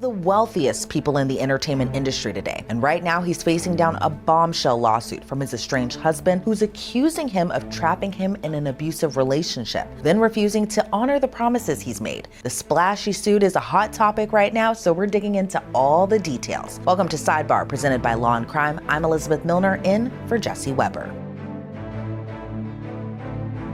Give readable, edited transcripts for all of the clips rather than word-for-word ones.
the wealthiest people in the entertainment industry today. And right now he's facing down a bombshell lawsuit from his estranged husband, who's accusing him of trapping him in an abusive relationship, then refusing to honor the promises he's made. The splashy suit is a hot topic right now, so we're digging into all the details. Welcome to Sidebar, presented by Law and Crime. I'm Elizabeth Milner, in for Jesse Weber.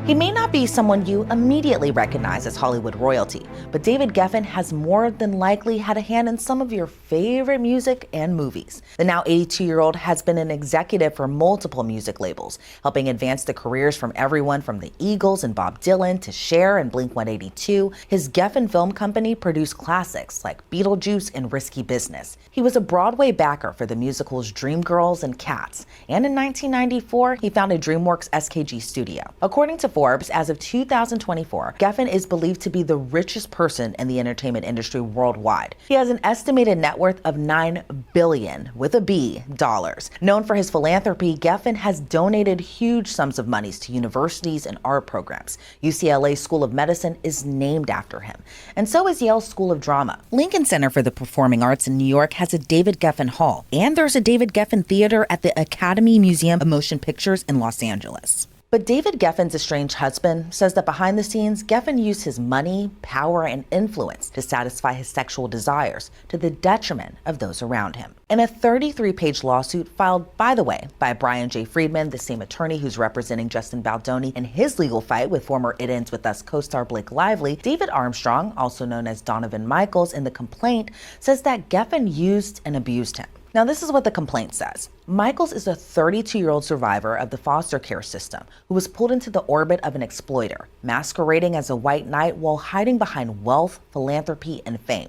He may not be someone you immediately recognize as Hollywood royalty, but David Geffen has more than likely had a hand in some of your favorite music and movies. The now 82-year-old has been an executive for multiple music labels, helping advance the careers from everyone from the Eagles and Bob Dylan to Cher and Blink-182. His Geffen Film Company produced classics like Beetlejuice and Risky Business. He was a Broadway backer for the musicals Dreamgirls and Cats, and in 1994, he founded DreamWorks SKG Studio. According to Forbes, as of 2024, Geffen is believed to be the richest person in the entertainment industry worldwide. He has an estimated net worth of $9 billion, with a B, dollars. Known for his philanthropy, Geffen has donated huge sums of monies to universities and art programs. UCLA School of Medicine is named after him, and so is Yale School of Drama. Lincoln Center for the Performing Arts in New York has a David Geffen Hall, and there's a David Geffen Theater at the Academy Museum of Motion Pictures in Los Angeles. But David Geffen's estranged husband says that behind the scenes, Geffen used his money, power, and influence to satisfy his sexual desires to the detriment of those around him. In a 33-page lawsuit filed, by the way, by Brian J. Friedman, the same attorney who's representing Justin Baldoni in his legal fight with former It Ends With Us co-star Blake Lively, David Armstrong, also known as Donovan Michaels in the complaint, says that Geffen used and abused him. Now, this is what the complaint says. Michaels is a 32-year-old survivor of the foster care system who was pulled into the orbit of an exploiter, masquerading as a white knight while hiding behind wealth, philanthropy, and fame.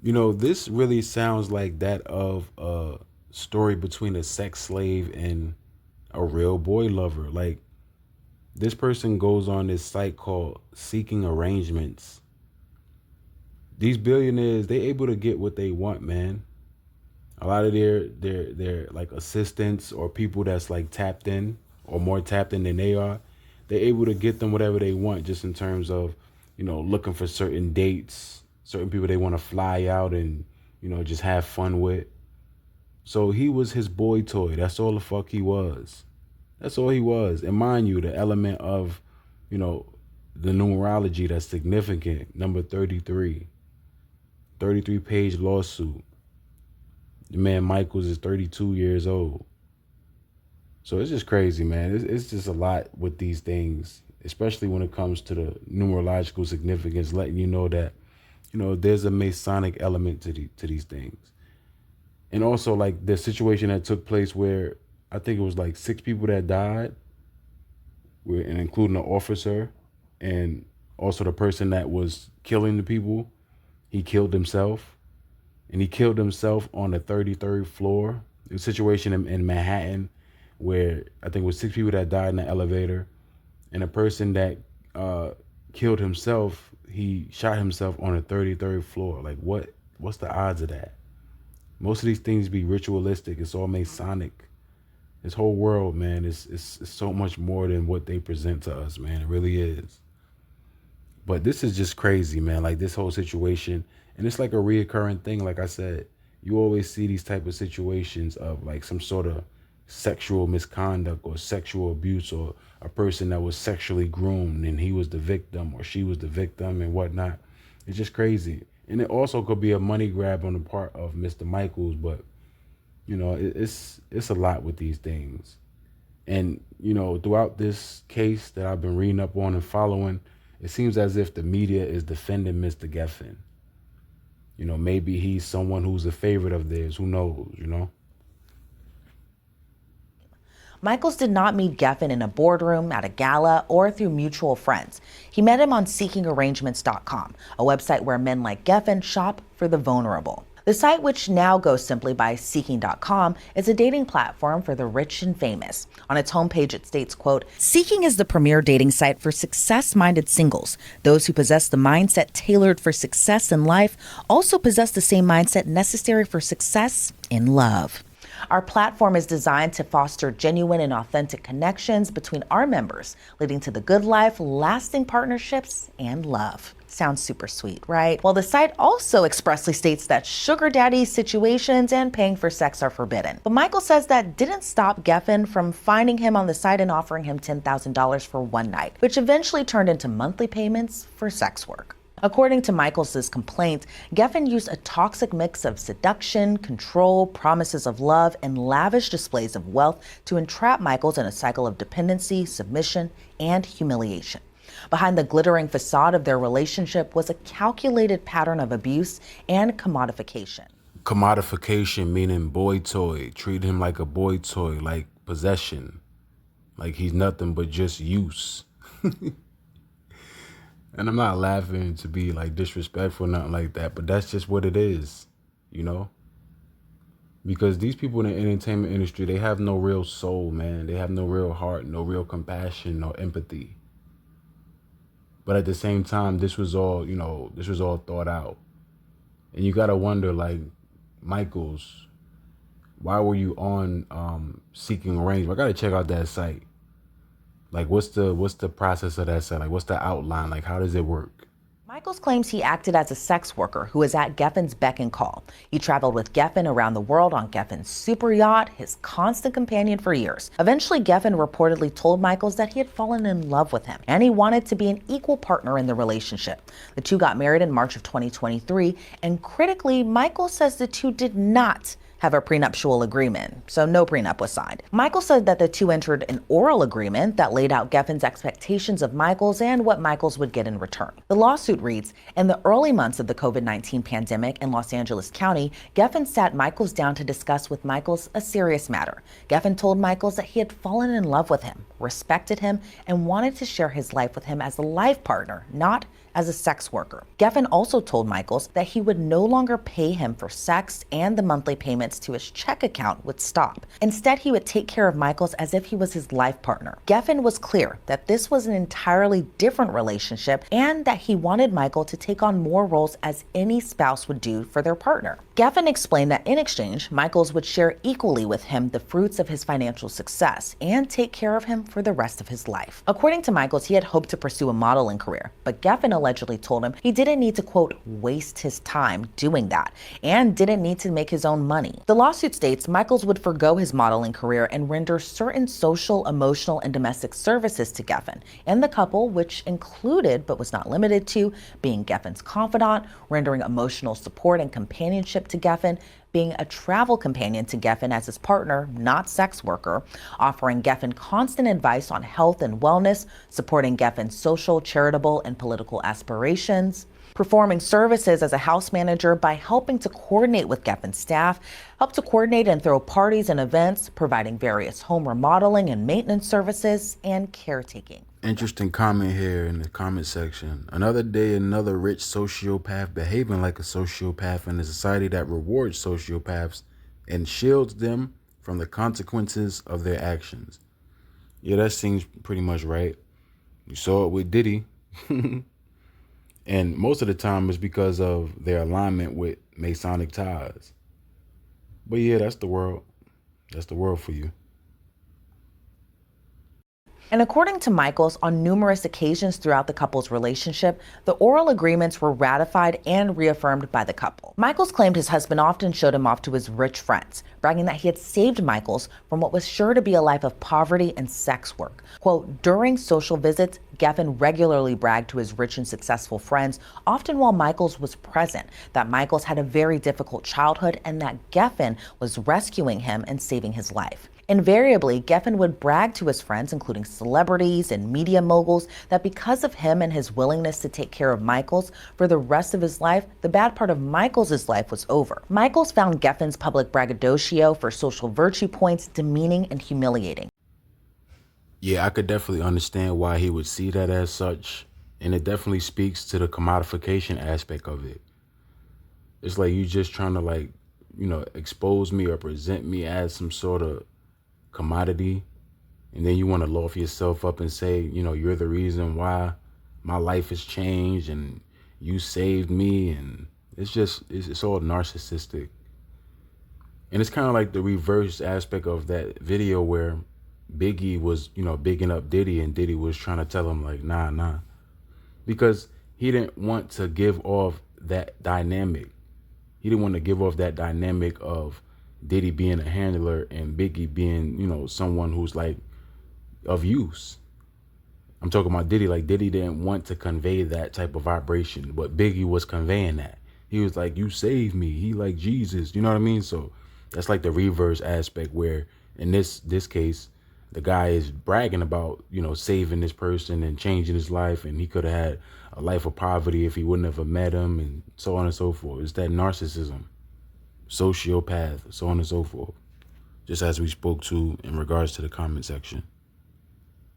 You know, this really sounds like that of a story between a sex slave and a real boy lover. Like, this person goes on this site called Seeking Arrangements. These billionaires, they able to get what they want, man. A lot of their like assistants or people that's like tapped in or more tapped in than they are, they're able to get them whatever they want, just in terms of, you know, looking for certain dates, certain people they want to fly out and, you know, just have fun with. So he was his boy toy. That's all the fuck he was. That's all he was. And mind you, the element of, you know, the numerology that's significant, number 33. 33-page lawsuit. The man Michaels is 32 years old. So it's just crazy, man. It's just a lot with these things, especially when it comes to the numerological significance, letting you know that, you know, there's a Masonic element to these things. And also, like, the situation that took place where I think it was like 6 people that died, and including the officer and also the person that was killing the people. He killed himself, and he killed himself on the 33rd floor. It was a situation in Manhattan where I think it was 6 people that died in the elevator, and a person that killed himself, he shot himself on the 33rd floor. Like, what's the odds of that? Most of these things be ritualistic. It's all Masonic. This whole world, man, is so much more than what they present to us, man. It really is. But this is just crazy, man, like this whole situation. And it's like a reoccurring thing. Like I said, you always see these type of situations of like some sort of sexual misconduct or sexual abuse, or a person that was sexually groomed and he was the victim or she was the victim and whatnot. It's just crazy. And it also could be a money grab on the part of Mr. Michaels. But, you know, it's a lot with these things. And, you know, throughout this case that I've been reading up on and following, it seems as if the media is defending Mr. Geffen. You know, maybe he's someone who's a favorite of theirs. Who knows, you know? Michaels did not meet Geffen in a boardroom, at a gala, or through mutual friends. He met him on SeekingArrangements.com, a website where men like Geffen shop for the vulnerable. The site, which now goes simply by Seeking.com, is a dating platform for the rich and famous. On its homepage, it states, quote, "Seeking is the premier dating site for success-minded singles. Those who possess the mindset tailored for success in life also possess the same mindset necessary for success in love." Our platform is designed to foster genuine and authentic connections between our members, leading to the good life, lasting partnerships, and love. Sounds super sweet, right? Well, the site also expressly states that sugar daddy situations and paying for sex are forbidden. But Michael says that didn't stop Geffen from finding him on the site and offering him $10,000 for one night, which eventually turned into monthly payments for sex work. According to Michaels' complaint, Geffen used a toxic mix of seduction, control, promises of love, and lavish displays of wealth to entrap Michaels in a cycle of dependency, submission, and humiliation. Behind the glittering facade of their relationship was a calculated pattern of abuse and commodification. Commodification meaning boy toy. Treat him like a boy toy, like possession. Like he's nothing but just use. And I'm not laughing to be like disrespectful, nothing like that, but that's just what it is, you know? Because these people in the entertainment industry, they have no real soul, man. They have no real heart, no real compassion, no empathy. But at the same time, this was all, this was all thought out. And you gotta wonder, like, Michaels, why were you on Seeking Arrangement? I gotta check out that site. Like, what's the process of that site? Like, what's the outline? Like, how does it work? Michaels claims he acted as a sex worker who was at Geffen's beck and call. He traveled with Geffen around the world on Geffen's super yacht, his constant companion for years. Eventually, Geffen reportedly told Michaels that he had fallen in love with him, and he wanted to be an equal partner in the relationship. The two got married in March of 2023, and critically, Michaels says the two did not have a prenuptial agreement, so no prenup was signed. Michaels said that the two entered an oral agreement that laid out Geffen's expectations of Michaels and what Michaels would get in return. The lawsuit reads, in the early months of the COVID-19 pandemic in Los Angeles County, Geffen sat Michaels down to discuss with Michaels a serious matter. Geffen told Michaels that he had fallen in love with him, respected him, and wanted to share his life with him as a life partner, not as a sex worker. Geffen also told Michaels that he would no longer pay him for sex and the monthly payments to his check account would stop. Instead, he would take care of Michaels as if he was his life partner. Geffen was clear that this was an entirely different relationship and that he wanted Michael to take on more roles as any spouse would do for their partner. Geffen explained that in exchange, Michaels would share equally with him the fruits of his financial success and take care of him for the rest of his life. According to Michaels, he had hoped to pursue a modeling career, but Geffen allegedly told him he didn't need to, quote, waste his time doing that and didn't need to make his own money. The lawsuit states Michaels would forgo his modeling career and render certain social, emotional, and domestic services to Geffen and the couple, which included, but was not limited to, being Geffen's confidant, rendering emotional support and companionship to Geffen, being a travel companion to Geffen as his partner, not sex worker, offering Geffen constant advice on health and wellness, supporting Geffen's social, charitable, and political aspirations, performing services as a house manager by helping to coordinate with Geffen's staff, help to coordinate and throw parties and events, providing various home remodeling and maintenance services, and caretaking. Interesting comment here in the comment section. Another day, another rich sociopath behaving like a sociopath in a society that rewards sociopaths and shields them from the consequences of their actions. Yeah, that seems pretty much right. You saw it with Diddy. And most of the time it's because of their alignment with Masonic ties. But yeah, that's the world. That's the world for you. And according to Michaels, on numerous occasions throughout the couple's relationship, the oral agreements were ratified and reaffirmed by the couple. Michaels claimed his husband often showed him off to his rich friends, bragging that he had saved Michaels from what was sure to be a life of poverty and sex work. Quote, during social visits, Geffen regularly bragged to his rich and successful friends, often while Michaels was present, that Michaels had a very difficult childhood and that Geffen was rescuing him and saving his life. Invariably, Geffen would brag to his friends, including celebrities and media moguls, that because of him and his willingness to take care of Michaels for the rest of his life, the bad part of Michaels' life was over. Michaels found Geffen's public braggadocio for social virtue points demeaning and humiliating. Yeah, I could definitely understand why he would see that as such. And it definitely speaks to the commodification aspect of it. It's like you just trying to expose me or present me as some sort of commodity. And then you want to loft yourself up and say, you're the reason why my life has changed and you saved me. And it's all narcissistic. And it's kind of like the reverse aspect of that video where Biggie was, bigging up Diddy, and Diddy was trying to tell him like, nah, nah, because he didn't want to give off that dynamic. He didn't want to give off that dynamic of Diddy being a handler and Biggie being, someone who's like of use. I'm talking about Diddy. Like, Diddy didn't want to convey that type of vibration, but Biggie was conveying that. He was like, you saved me. He like Jesus. You know what I mean? So that's like the reverse aspect where in this case, the guy is bragging about, saving this person and changing his life. And he could have had a life of poverty if he wouldn't have met him, and so on and so forth. It's that narcissism, sociopath, so on and so forth. Just as we spoke to in regards to the comment section.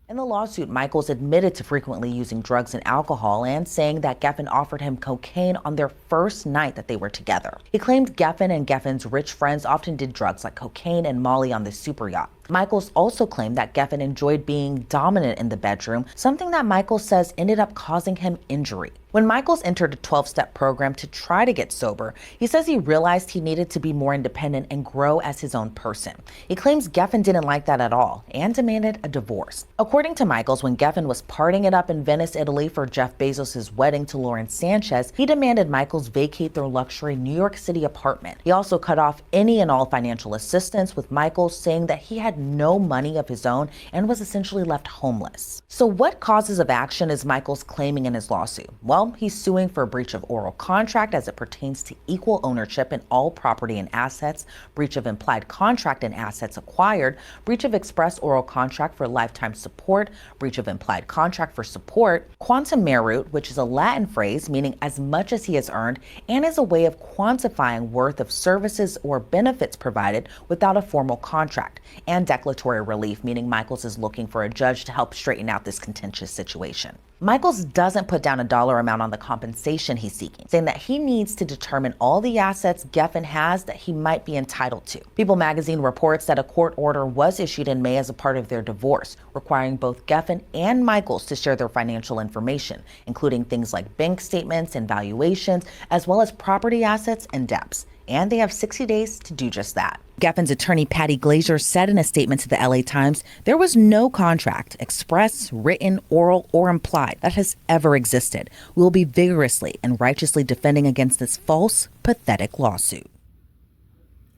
In the lawsuit, Michaels admitted to frequently using drugs and alcohol and saying that Geffen offered him cocaine on their first night that they were together. He claimed Geffen and Geffen's rich friends often did drugs like cocaine and Molly on the super yacht. Michaels also claimed that Geffen enjoyed being dominant in the bedroom, something that Michaels says ended up causing him injury. When Michaels entered a 12-step program to try to get sober, he says he realized he needed to be more independent and grow as his own person. He claims Geffen didn't like that at all and demanded a divorce. According to Michaels, when Geffen was partying it up in Venice, Italy for Jeff Bezos' wedding to Lauren Sanchez, he demanded Michaels vacate their luxury New York City apartment. He also cut off any and all financial assistance, with Michaels saying that he had no money of his own and was essentially left homeless. So what causes of action is Michaels claiming in his lawsuit? Well, he's suing for a breach of oral contract as it pertains to equal ownership in all property and assets, breach of implied contract in assets acquired, breach of express oral contract for lifetime support, breach of implied contract for support, quantum merit, which is a Latin phrase meaning as much as he has earned, and is a way of quantifying worth of services or benefits provided without a formal contract, and declaratory relief, meaning Michaels is looking for a judge to help straighten out this contentious situation. Michaels doesn't put down a dollar amount on the compensation he's seeking, saying that he needs to determine all the assets Geffen has that he might be entitled to. People magazine reports that a court order was issued in May as a part of their divorce, requiring both Geffen and Michaels to share their financial information, including things like bank statements and valuations, as well as property assets and debts. And they have 60 days to do just that. Geffen's attorney, Patty Glazier, said in a statement to the LA Times, there was no contract, express, written, oral, or implied, that has ever existed. We will be vigorously and righteously defending against this false, pathetic lawsuit.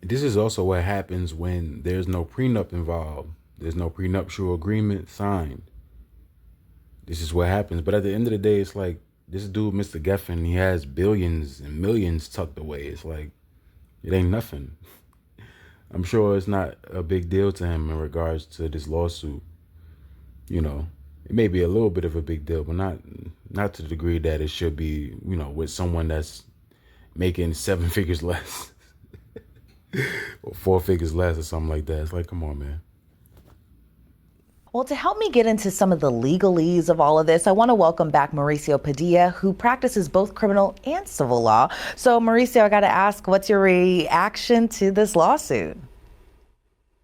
This is also what happens when there's no prenup involved. There's no prenuptial agreement signed. This is what happens. But at the end of the day, it's like this dude, Mr. Geffen, he has billions and millions tucked away. It's like, it ain't nothing. I'm sure it's not a big deal to him in regards to this lawsuit. It may be a little bit of a big deal, but not to the degree that it should be, with someone that's making 7 figures less or 4 figures less or something like that. It's like, come on, man. Well, to help me get into some of the legalese of all of this, I want to welcome back Mauricio Padilla, who practices both criminal and civil law. So, Mauricio, I got to ask, what's your reaction to this lawsuit?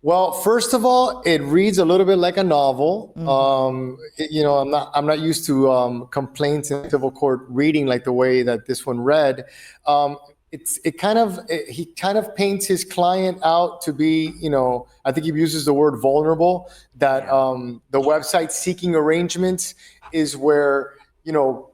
Well, first of all, it reads a little bit like a novel. I'm not used to complaints in civil court reading like the way that this one read. He kind of paints his client out to be, I think he uses the word vulnerable, that the website Seeking Arrangements is where,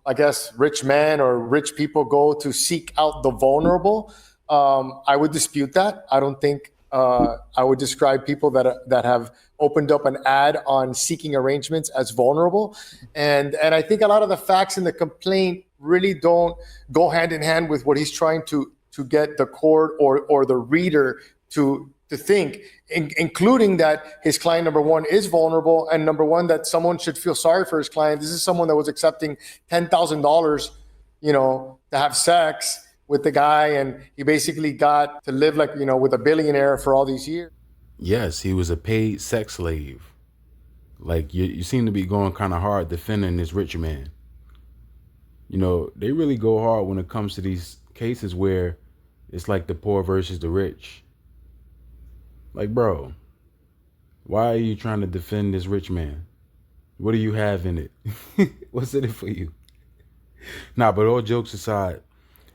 I guess rich men or rich people go to seek out the vulnerable. I would dispute that. I don't think I would describe people that have opened up an ad on Seeking Arrangements as vulnerable. And I think a lot of the facts in the complaint really don't go hand in hand with what he's trying to get the court or the reader to think, including that his client, number one, is vulnerable, and number one, that someone should feel sorry for his client. This is someone that was accepting $10,000, to have sex with the guy, and he basically got to live like, with a billionaire for all these years. Yes, he was a paid sex slave. Like, you seem to be going kind of hard defending this rich man. They really go hard when it comes to these cases where it's like the poor versus the rich. Like, bro, why are you trying to defend this rich man? What do you have in it? What's in it for you? But all jokes aside,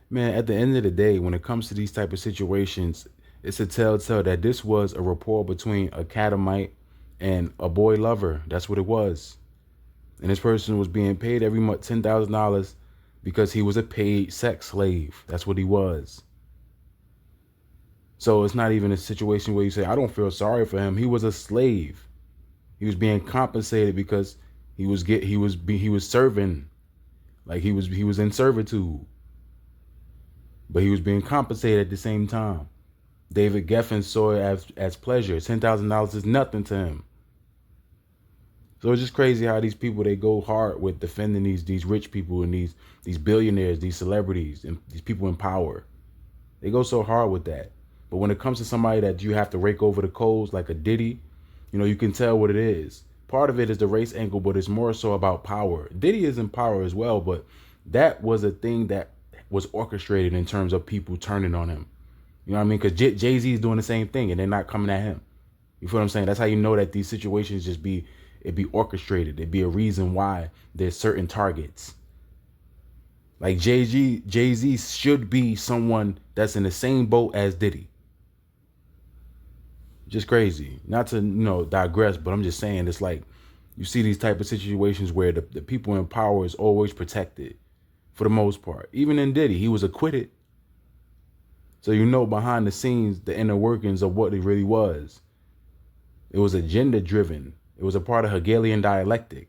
man, at the end of the day, when it comes to these type of situations, It's a telltale that this was a rapport between a Catamite and a boy lover. That's what it was. And this person was being paid every month $10,000 because he was a paid sex slave. That's what he was. So it's not even a situation where you say, I don't feel sorry for him. He was a slave. He was being compensated because he was serving, like he was in servitude. But he was being compensated at the same time. David Geffen saw it as pleasure. $10,000 is nothing to him. So it's just crazy how these people, they go hard with defending these rich people and these billionaires, these celebrities, and these people in power. They go so hard with that. But when it comes to somebody that you have to rake over the coals like a Diddy, you can tell what it is. Part of it is the race angle, but it's more so about power. Diddy is in power as well, but that was a thing that was orchestrated in terms of people turning on him. You know what I mean? Because Jay-Z is doing the same thing and they're not coming at him. You feel what I'm saying? That's how you know that these situations it'd be orchestrated. It'd be a reason why there's certain targets. Like Jay-Z should be someone that's in the same boat as Diddy. Just crazy. Not to, digress, but I'm just saying it's like you see these type of situations where the people in power is always protected for the most part. Even in Diddy, he was acquitted. So behind the scenes, the inner workings of what it really was. It was agenda driven. It was a part of Hegelian dialectic.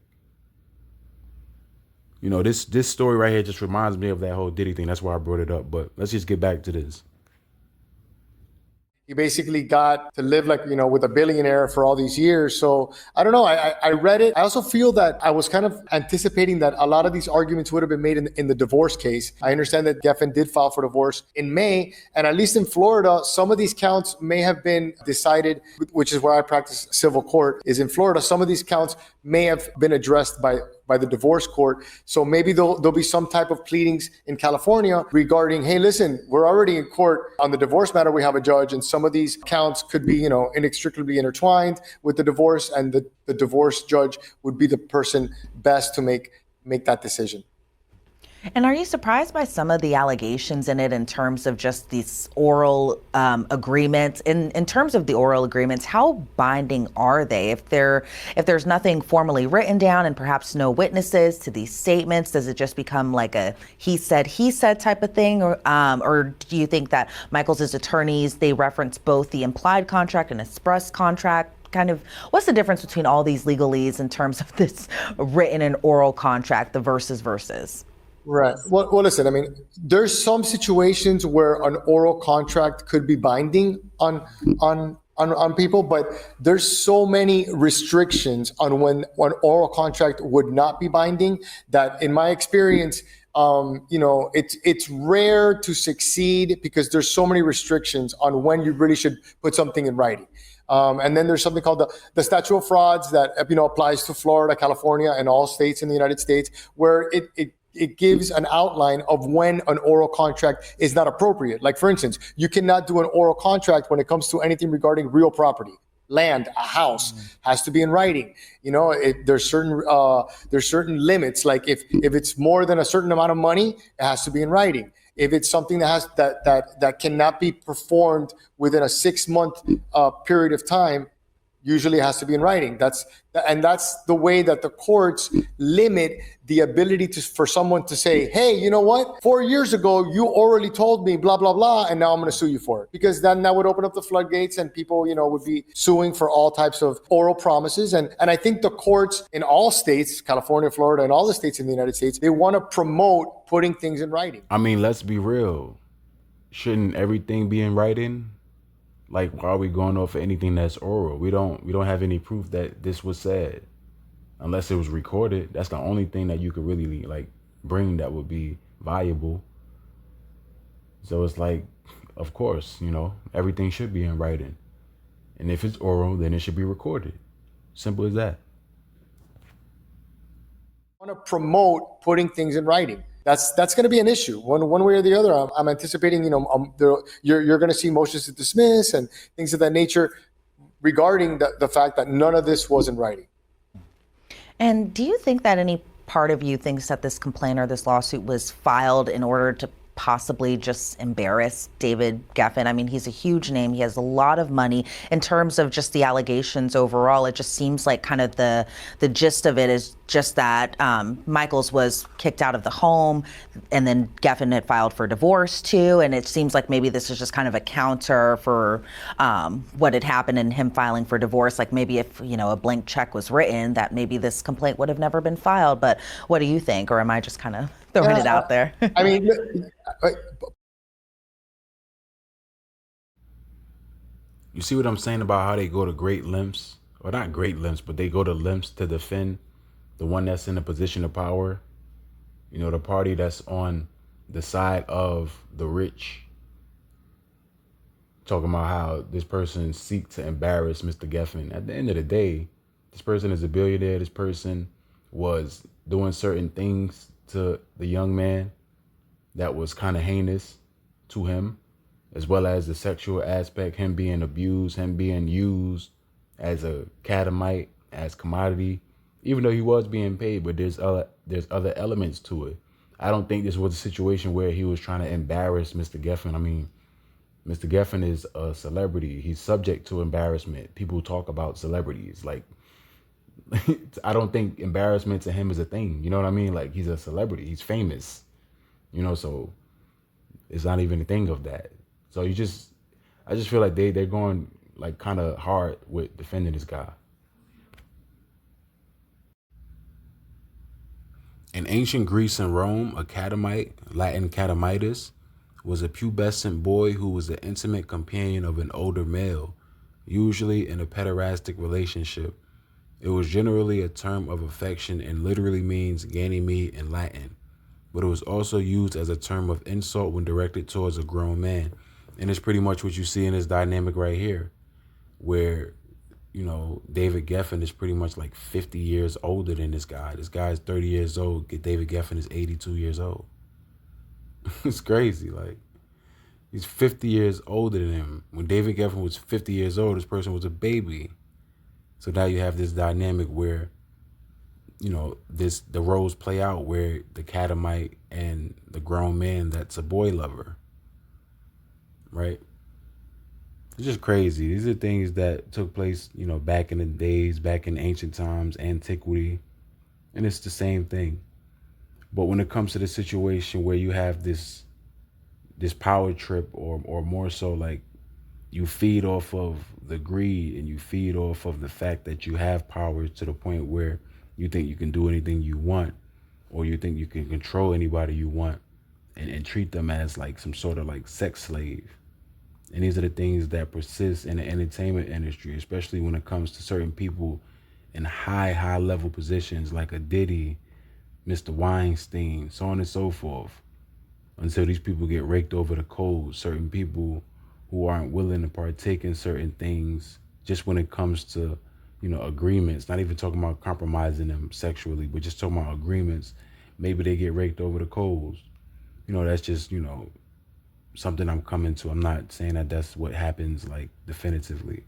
This story right here just reminds me of that whole Diddy thing. That's why I brought it up. But let's just get back to this. He basically got to live with a billionaire for all these years. So I don't know. I read it. I also feel that I was kind of anticipating that a lot of these arguments would have been made in the divorce case. I understand that Geffen did file for divorce in May. And at least in Florida, some of these counts may have been decided, which is where I practice civil court, is in Florida. Some of these counts may have been addressed by the divorce court. So maybe there'll be some type of pleadings in California regarding, hey, listen, we're already in court on the divorce matter. We have a judge, and some of these counts could be, inextricably intertwined with the divorce, and the divorce judge would be the person best to make that decision. And are you surprised by some of the allegations in it in terms of just these oral agreements? In terms of the oral agreements, how binding are they? If there's nothing formally written down and perhaps no witnesses to these statements, does it just become like a he said type of thing? Or do you think that Michaels' attorneys, they reference both the implied contract and express contract? Kind of, what's the difference between all these legalese in terms of this written and oral contract, the versus? Right. Well, listen, I mean, there's some situations where an oral contract could be binding on people, but there's so many restrictions on when an oral contract would not be binding that, in my experience, it's rare to succeed because there's so many restrictions on when you really should put something in writing. And then there's something called the statute of frauds that applies to Florida, California, and all states in the United States, where it gives an outline of when an oral contract is not appropriate. Like, for instance, you cannot do an oral contract when it comes to anything regarding real property. Land, a house, has to be in writing. There's certain limits. Like if it's more than a certain amount of money, it has to be in writing. If it's something that cannot be performed within a 6-month period of time, usually it has to be in writing. That's the way that the courts limit the ability for someone to say, hey, you know what? 4 years ago, you orally told me blah, blah, blah, and now I'm going to sue you for it. Because then that would open up the floodgates and people, would be suing for all types of oral promises. And I think the courts in all states, California, Florida, and all the states in the United States, they want to promote putting things in writing. I mean, let's be real. Shouldn't everything be in writing? Like, why are we going off of anything that's oral? We don't have any proof that this was said, unless it was recorded. That's the only thing that you could really bring that would be valuable. So it's like, of course, everything should be in writing, and if it's oral, then it should be recorded. Simple as that. I want to promote putting things in writing. That's going to be an issue one way or the other. I'm anticipating, you're going to see motions to dismiss and things of that nature regarding the fact that none of this was in writing. And do you think that any part of you thinks that this complaint or this lawsuit was filed in order to possibly just embarrass David Geffen? I mean, he's a huge name. He has a lot of money. In terms of just the allegations overall, it just seems like kind of the gist of it is just that Michaels was kicked out of the home, and then Geffen had filed for divorce too. And it seems like maybe this is just kind of a counter for what had happened in him filing for divorce. Like maybe if, you know, a blank check was written, that maybe this complaint would have never been filed. But what do you think? Or am I just kind of throwing it out there? I mean, You see what I'm saying about how they go to great lengths, or not great lengths, but they go to lengths to defend the one that's in a position of power. You know, the party that's on the side of the rich. Talking about how this person seek to embarrass Mr. Geffen. At the end of the day, this person is a billionaire. This person was doing certain things to the young man that was kind of heinous to him, as well as the sexual aspect, him being abused, him being used as a catamite, as commodity, even though he was being paid, but there's other elements to it. I don't think this was a situation where he was trying to embarrass Mr. Geffen. I mean, Mr. Geffen is a celebrity. He's subject to embarrassment. People talk about celebrities. Like, I don't think embarrassment to him is a thing. You know what I mean? Like, he's a celebrity. He's famous. You know, so it's not even a thing of that. So I just feel like they're going like kind of hard with defending this guy. In ancient Greece and Rome, a catamite, Latin catamitus, was a pubescent boy who was the intimate companion of an older male, usually in a pederastic relationship. It was generally a term of affection and literally means Ganymede in Latin, but it was also used as a term of insult when directed towards a grown man. And it's pretty much what you see in this dynamic right here, where, you know, David Geffen is pretty much like 50 years older than this guy. This guy's 30 years old. David Geffen is 82 years old. It's crazy. Like, he's 50 years older than him. When David Geffen was 50 years old, this person was a baby. So now you have this dynamic where, you know, the roles play out where the catamite and the grown man that's a boy lover. Right? It's just crazy. These are things that took place, you know, back in the days, back in ancient times, antiquity. And it's the same thing. But when it comes to the situation where you have this power trip, or more so like you feed off of the greed and you feed off of the fact that you have power to the point where you think you can do anything you want, or you think you can control anybody you want and treat them as like some sort of like sex slave. And these are the things that persist in the entertainment industry, especially when it comes to certain people in high level positions like a Diddy, Mr. Weinstein, so on and so forth, until these people get raked over the coals. Certain people who aren't willing to partake in certain things just when it comes to, you know, agreements, not even talking about compromising them sexually, but just talking about agreements. Maybe they get raked over the coals. You know, that's just, you know, something I'm coming to. I'm not saying that that's what happens like definitively,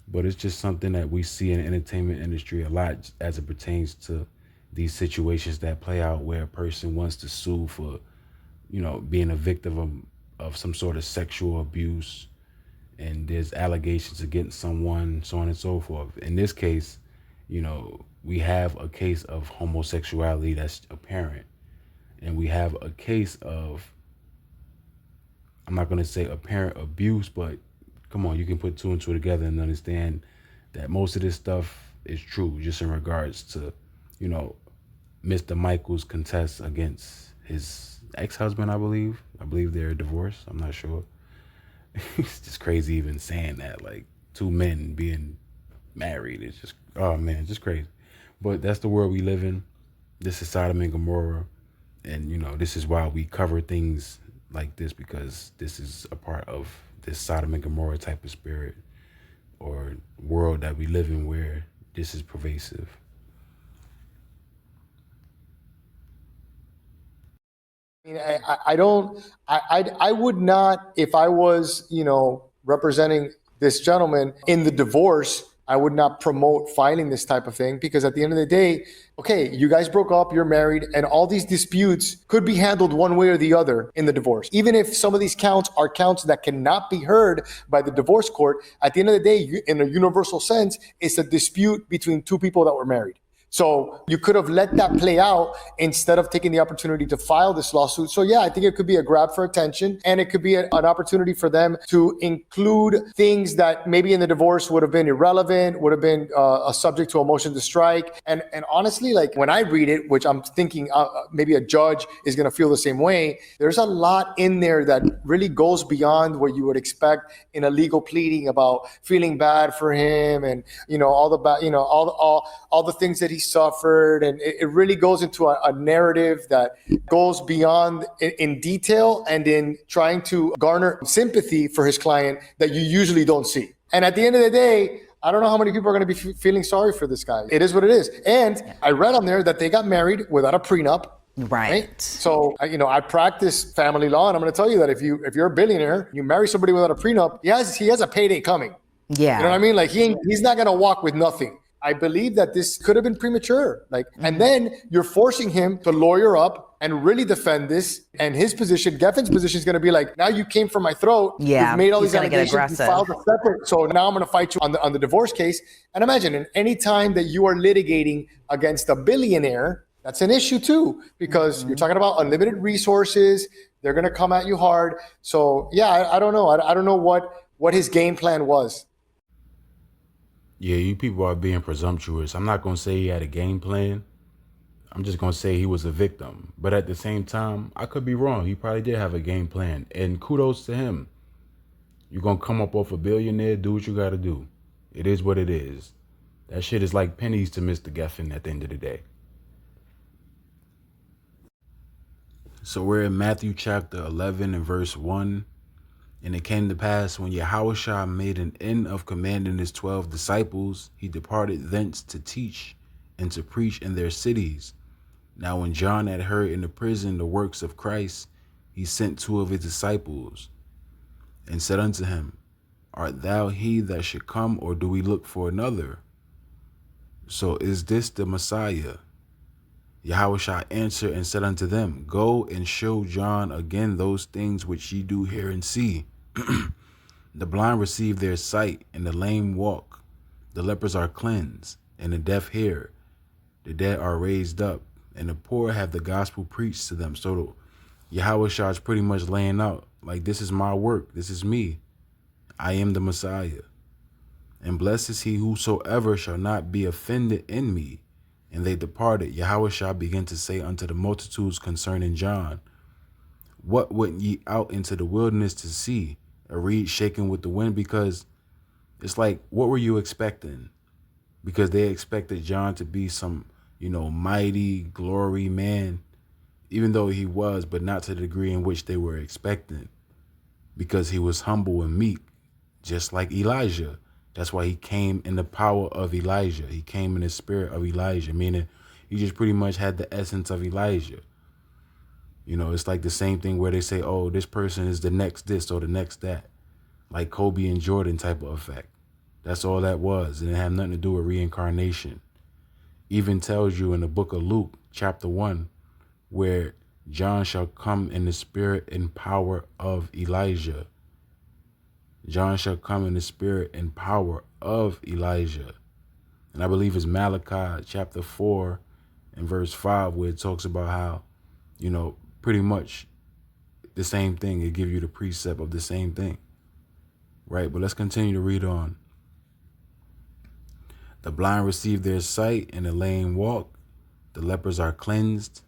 but it's just something that we see in the entertainment industry a lot as it pertains to these situations that play out where a person wants to sue for, you know, being a victim of some sort of sexual abuse, and there's allegations against someone, so on and so forth. In this case, you know, we have a case of homosexuality that's apparent, and we have a case of, I'm not going to say apparent abuse, but come on, you can put two and two together and understand that most of this stuff is true, just in regards to, you know, Mr. Michael's contest against his ex-husband, I believe. I believe they're divorced. I'm not sure. It's just crazy even saying that, like two men being married. It's just, oh man, just crazy. But that's the world we live in. This is Sodom and Gomorrah. And, you know, this is why we cover things like this, because this is a part of this Sodom and Gomorrah type of spirit or world that we live in, where this is pervasive. I mean, I would not, if I was, you know, representing this gentleman in the divorce, I would not promote filing this type of thing, because at the end of the day, okay, you guys broke up, you're married, and all these disputes could be handled one way or the other in the divorce. Even if some of these counts are counts that cannot be heard by the divorce court, at the end of the day, in a universal sense, it's a dispute between two people that were married. So you could have let that play out instead of taking the opportunity to file this lawsuit. So yeah, I think it could be a grab for attention, and it could be an opportunity for them to include things that maybe in the divorce would have been irrelevant, would have been a subject to a motion to strike. And honestly, like when I read it, which I'm thinking maybe a judge is going to feel the same way, there's a lot in there that really goes beyond what you would expect in a legal pleading about feeling bad for him, and all the things that he suffered, and it really goes into a narrative that goes beyond in detail and in trying to garner sympathy for his client that you usually don't see. And at the end of the day, I don't know how many people are going to be feeling sorry for this guy. It is what it is. And I read on there that they got married without a prenup. Right. So, I practice family law, and I'm going to tell you that if you're a billionaire, you marry somebody without a prenup, he has a payday coming. Yeah. You know what I mean? Like he's not going to walk with nothing. I believe that this could have been premature. And then you're forcing him to lawyer up and really defend this. And his position, Geffen's position, is going to be like, now you came for my throat. Yeah, You've made all he's these gonna get allegations. You aggressive. filed a separate. So now I'm going to fight you on the divorce case. And imagine, in any time that you are litigating against a billionaire, that's an issue too, because you're talking about unlimited resources. They're going to come at you hard. So yeah, I don't know. I don't know what his game plan was. Yeah, you people are being presumptuous. I'm not going to say he had a game plan. I'm just going to say he was a victim. But at the same time, I could be wrong. He probably did have a game plan. And kudos to him. You're going to come up off a billionaire, do what you got to do. It is what it is. That shit is like pennies to Mr. Geffen at the end of the day. So we're in Matthew chapter 11 and verse 1. And it came to pass, when Yahushua made an end of commanding his 12 disciples, he departed thence to teach and to preach in their cities. Now when John had heard in the prison the works of Christ, he sent 2 of his disciples, and said unto him, Art thou he that should come, or do we look for another? So is this the Messiah? Yahushua answered and said unto them, Go and show John again those things which ye do hear and see. The blind receive their sight, and the lame walk. The lepers are cleansed, and the deaf hear. The dead are raised up, and the poor have the gospel preached to them. So Yahushua is pretty much laying out, like, this is my work. This is me. I am the Messiah. And blessed is he whosoever shall not be offended in me. And they departed. Yahushua began to say unto the multitudes concerning John, What went ye out into the wilderness to see? A reed shaken with the wind? Because it's like, what were you expecting? Because they expected John to be some, mighty glory man, even though he was, but not to the degree in which they were expecting, because he was humble and meek, just like Elijah. That's why he came in the power of Elijah. He came in the spirit of Elijah, meaning he just pretty much had the essence of Elijah. It's like the same thing where they say, oh, this person is the next this or the next that, like Kobe and Jordan type of effect. That's all that was. And it had nothing to do with reincarnation. Even tells you in the book of Luke, chapter 1, where John shall come in the spirit and power of Elijah. John shall come in the spirit and power of Elijah. And I believe it's Malachi chapter 4 and verse 5, where it talks about how, pretty much the same thing. It give you the precept of the same thing. Right? But let's continue to read on. The blind receive their sight, and the lame walk. The lepers are cleansed,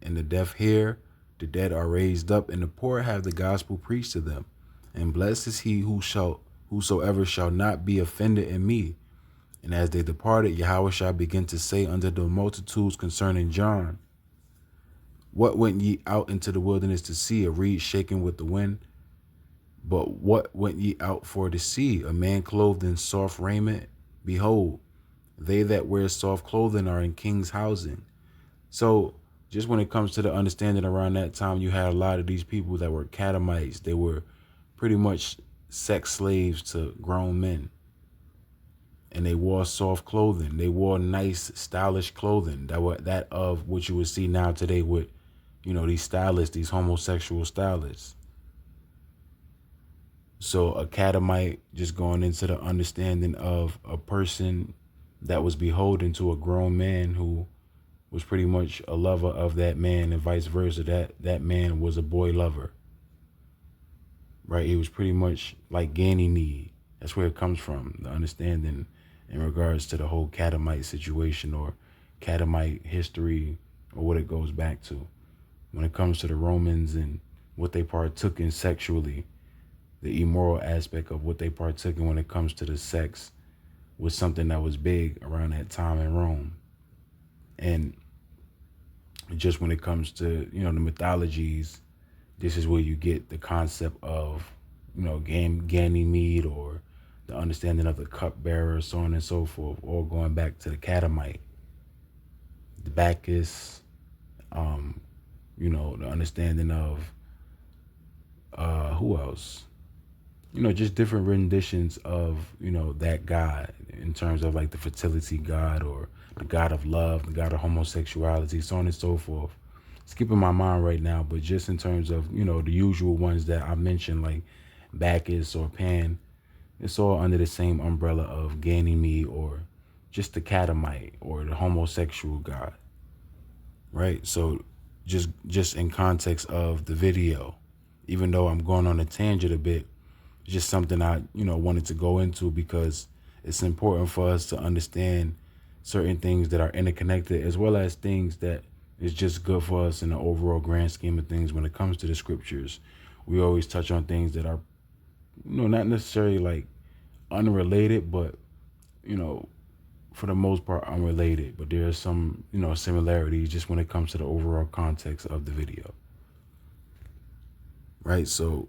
and the deaf hear. The dead are raised up, and the poor have the gospel preached to them. And blessed is he whosoever shall not be offended in me. And as they departed, Yahushua began to say unto the multitudes concerning John, What went ye out into the wilderness to see? A reed shaken with the wind? But what went ye out for to see? A man clothed in soft raiment? Behold, they that wear soft clothing are in king's housing. So just when it comes to the understanding around that time, you had a lot of these people that were Catamites. They were pretty much sex slaves to grown men. and they wore soft clothing. They wore nice, stylish clothing that of what you would see now today with, these stylists, these homosexual stylists. So a catamite, just going into the understanding of a person that was beholden to a grown man who was pretty much a lover of that man, and vice versa. That man was a boy lover, right? He was pretty much like Ganymede. That's where it comes from, the understanding in regards to the whole Catamite situation or Catamite history, or what it goes back to. When it comes to the Romans and what they partook in sexually, the immoral aspect of what they partook in when it comes to the sex was something that was big around that time in Rome. And just when it comes to, the mythologies, this is where you get the concept of, Ganymede, or the understanding of the cupbearer, so on and so forth, all going back to the Catamite, the Bacchus, the understanding of who else? Just different renditions of, that God, in terms of like the fertility God, or the God of love, the God of homosexuality, so on and so forth. Skipping my mind right now, but just in terms of, the usual ones that I mentioned, like Bacchus or Pan, it's all under the same umbrella of Ganymede, or just the Catamite, or the homosexual God, right? So just in context of the video, even though I'm going on a tangent a bit, just something I, wanted to go into, because it's important for us to understand certain things that are interconnected, as well as things that is just good for us in the overall grand scheme of things. When it comes to the scriptures, we always touch on things that are, not necessarily like unrelated, but, for the most part unrelated. But there are some, similarities just when it comes to the overall context of the video. Right? So,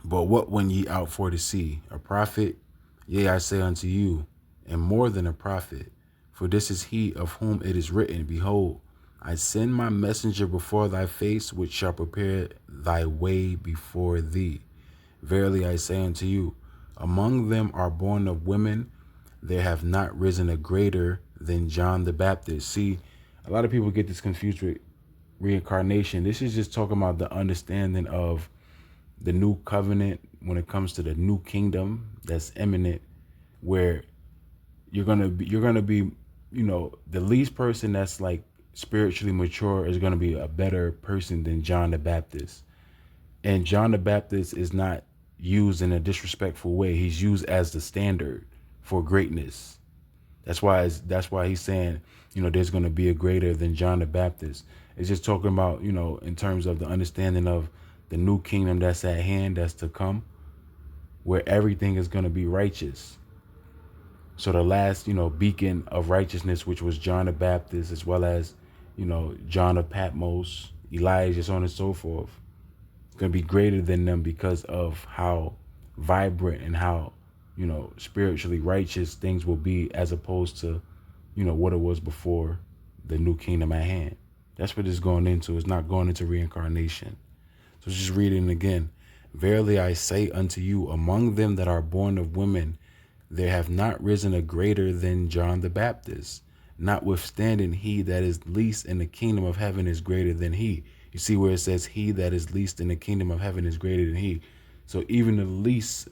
but what went ye out for to see? A prophet? Yea, I say unto you, and more than a prophet. For this is he of whom it is written, Behold, I send my messenger before thy face, which shall prepare thy way before thee. Verily I say unto you, among them are born of women, there have not risen a greater than John the Baptist. See, a lot of people get this confused with reincarnation. This is just talking about the understanding of the new covenant when it comes to the new kingdom that's imminent, where you're gonna be, the least person that's like spiritually mature is gonna be a better person than John the Baptist. And John the Baptist is not used in a disrespectful way. He's used as the standard for greatness. That's why he's saying, there's gonna be a greater than John the Baptist. It's just talking about, in terms of the understanding of the new kingdom that's at hand, that's to come, where everything is going to be righteous. So the last, beacon of righteousness, which was John the Baptist, as well as, John of Patmos, Elijah, so on and so forth, it's going to be greater than them because of how vibrant and how, spiritually righteous things will be, as opposed to, what it was before the new kingdom at hand. That's what it's going into. It's not going into reincarnation. So just reading again. Verily I say unto you, among them that are born of women, there have not risen a greater than John the Baptist. Notwithstanding, he that is least in the kingdom of heaven is greater than he. You see where it says he that is least in the kingdom of heaven is greater than he. So even the least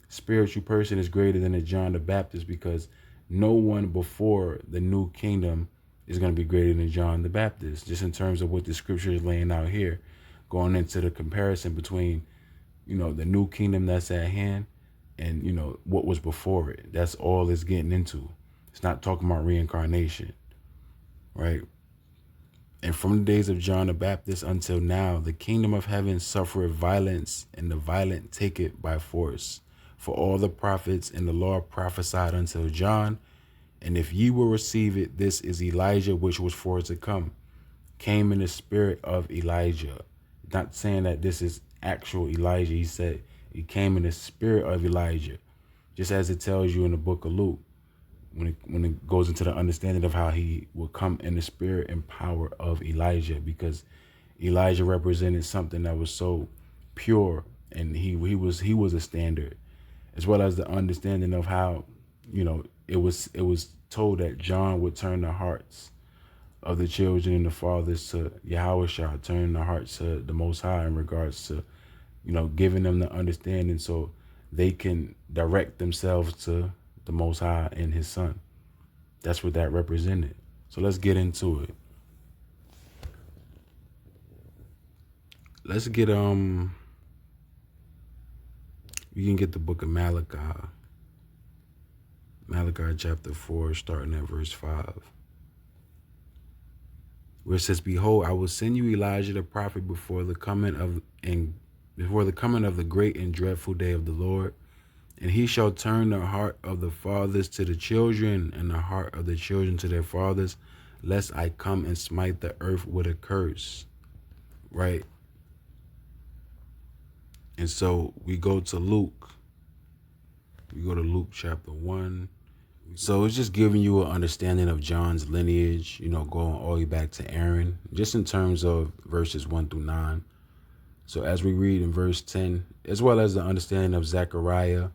spiritual person is greater than a John the Baptist, because no one before the new kingdom is going to be greater than John the Baptist, just in terms of what the scripture is laying out here, going into the comparison between, the new kingdom that's at hand and, what was before it. That's all it's getting into. It's not talking about reincarnation, right? And from the days of John the Baptist until now, the kingdom of heaven suffereth violence, and the violent take it by force. For all the prophets and the law prophesied until John. And if ye will receive it, this is Elijah, which was for to come, came in the spirit of Elijah. Not saying that this is actual Elijah. He said he came in the spirit of Elijah, just as it tells you in the book of Luke, when it goes into the understanding of how he will come in the spirit and power of Elijah, because Elijah represented something that was so pure, and he was a standard, as well as the understanding of how, it was told that John would turn the hearts of the children and the fathers to Yahweh Shah, turn the hearts to the Most High in regards to, giving them the understanding so they can direct themselves to the Most High and His Son. That's what that represented. So let's get into it. Let's get we can get the book of Malachi. Malachi chapter 4, starting at verse 5. Where it says, "Behold, I will send you Elijah the prophet before the coming of the great and dreadful day of the Lord. And he shall turn the heart of the fathers to the children, and the heart of the children to their fathers, lest I come and smite the earth with a curse." Right? And so we go to Luke. We go to Luke chapter 1. So it's just giving you an understanding of John's lineage, going all the way back to Aaron, just in terms of verses 1 through 9. So as we read in verse 10, as well as the understanding of Zechariah,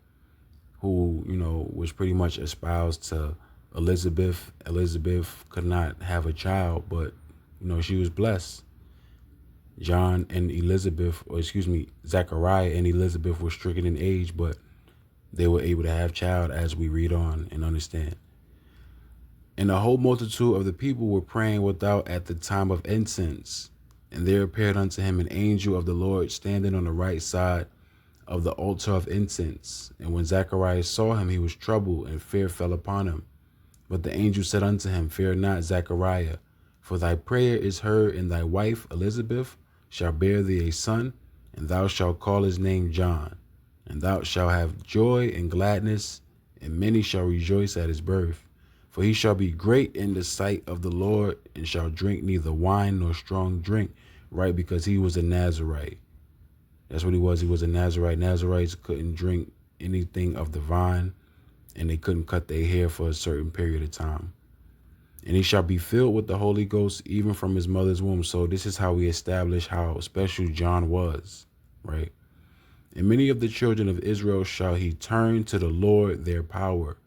who, was pretty much espoused to Elizabeth. Elizabeth could not have a child, but, she was blessed. Zechariah and Elizabeth were stricken in age, but they were able to have child, as we read on and understand. "And the whole multitude of the people were praying without at the time of incense. And there appeared unto him an angel of the Lord standing on the right side of the altar of incense. And when Zacharias saw him, he was troubled, and fear fell upon him. But the angel said unto him, Fear not, Zechariah, for thy prayer is heard, and thy wife Elizabeth shall bear thee a son, and thou shalt call his name John. And thou shalt have joy and gladness, and many shall rejoice at his birth. For he shall be great in the sight of the Lord, and shall drink neither wine nor strong drink," right? Because he was a Nazarite. That's what he was. He was a Nazarite. Nazarites couldn't drink anything of the vine, and they couldn't cut their hair for a certain period of time. "And he shall be filled with the Holy Ghost, even from his mother's womb." So this is how we establish how special John was, right? "And many of the children of Israel shall he turn to the Lord their power."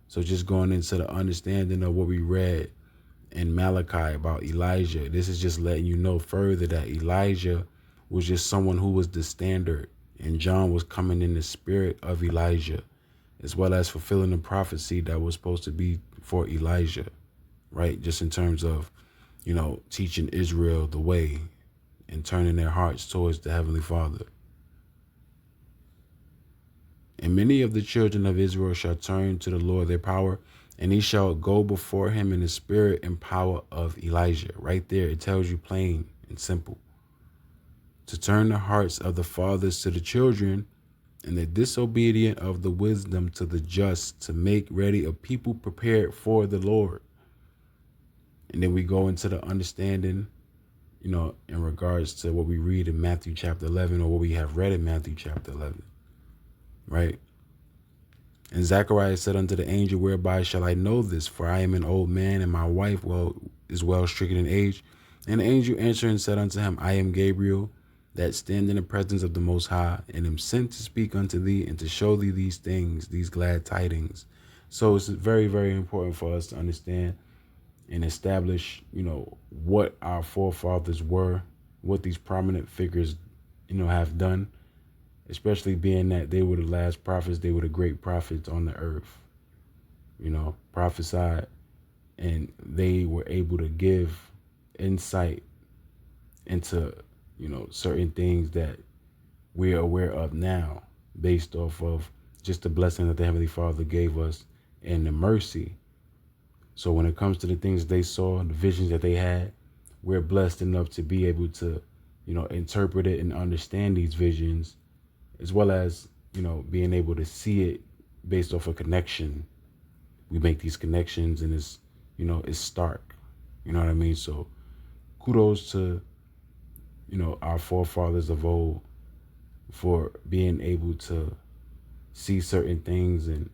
So just going into the understanding of what we read in Malachi about Elijah, this is just letting you know further that Elijah was just someone who was the standard, and John was coming in the spirit of Elijah, as well as fulfilling the prophecy that was supposed to be for Elijah, right? Just in terms of, teaching Israel the way and turning their hearts towards the Heavenly Father. "And many of the children of Israel shall turn to the Lord their power, and he shall go before him in the spirit and power of Elijah." Right there, it tells you plain and simple. "To turn the hearts of the fathers to the children, and the disobedient of the wisdom to the just, to make ready a people prepared for the Lord." And then we go into the understanding, in regards to what we read in Matthew chapter 11, or what we have read in Matthew chapter 11. Right? "And Zacharias said unto the angel, Whereby shall I know this? For I am an old man, and my wife is well stricken in age. And the angel answered and said unto him, I am Gabriel, that stand in the presence of the Most High, and am sent to speak unto thee, and to show thee these things, these glad tidings." So it's very, very important for us to understand and establish, what our forefathers were, what these prominent figures, have done. Especially being that they were the last prophets, they were the great prophets on the earth, prophesied, and they were able to give insight into, certain things that we're aware of now, based off of just the blessing that the Heavenly Father gave us and the mercy. So when it comes to the things they saw, the visions that they had, we're blessed enough to be able to, interpret it and understand these visions, as well as, being able to see it based off a connection. We make these connections, and it's stark. You know what I mean? So kudos to, our forefathers of old for being able to see certain things and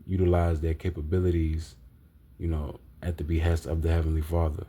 utilize their capabilities, at the behest of the Heavenly Father.